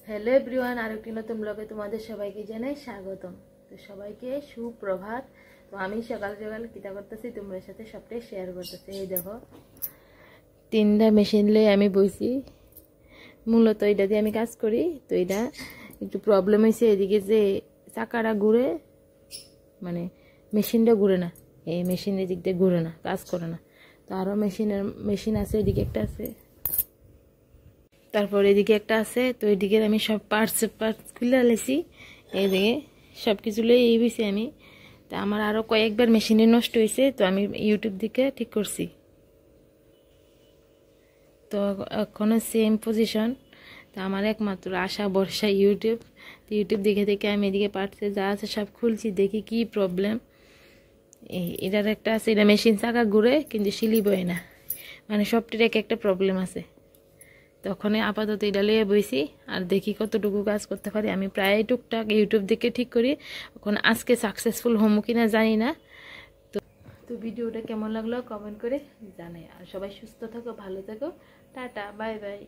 Hello everyone, আরেকটি নতুন ব্লগে তোমাদের সবাইকে জানাই স্বাগতম। তো সবাইকে সুপ্রভাত। তো আমি সকাল সকাল কিতা করতেছি তোমাদের সাথে সবটাই শেয়ার করতেছি। এই দেখো, তিনটা মেশিন লয়ে আমি বইছি। মূলত এটা দিয়ে আমি কাজ করি। তো এটা একটু প্রবলেম হয়েছে, এদিকে যে চাকাটা ঘুরে, মানে মেশিনটা ঘুরে না, এই মেশিনের দিক দিয়ে ঘুরে না, কাজ করে না। তো আরও মেশিন আছে, এদিকে একটা আছে, তারপর এদিকে একটা আছে। তো এদিকে আমি সব পার্টস খুলে আলেছি, এইদিকে সব কিছু লয়ে এই বইছি আমি। তা আমার আরও কয়েকবার মেশিনে নষ্ট হয়েছে, তো আমি ইউটিউব দিকে ঠিক করছি। তো এখনও সেম পজিশন। তো আমার একমাত্র আশা ভরসা ইউটিউব। তো ইউটিউব দেখে দেখে আমি এদিকে পার্টসে যা আছে সব খুলছি, দেখি কি প্রবলেম। এটার একটা আছে, এটা মেশিন চাকা ঘুরে কিন্তু সিলি বয় না, মানে সবটির এক একটা প্রবলেম আছে। তখন আপাতত এটা লিয়ে বইছি, আর দেখি কতটুকু কাজ করতে পারি। আমি প্রায় টুকটাক ইউটিউব দেখে ঠিক করি। এখন আজকে সাকসেসফুল হমো কিনা জানি না। তো ভিডিওটা কেমন লাগলো কমেন্ট করে জানাই। আর সবাই সুস্থ থাকো, ভালো থাকো, টাটা, বাই বাই।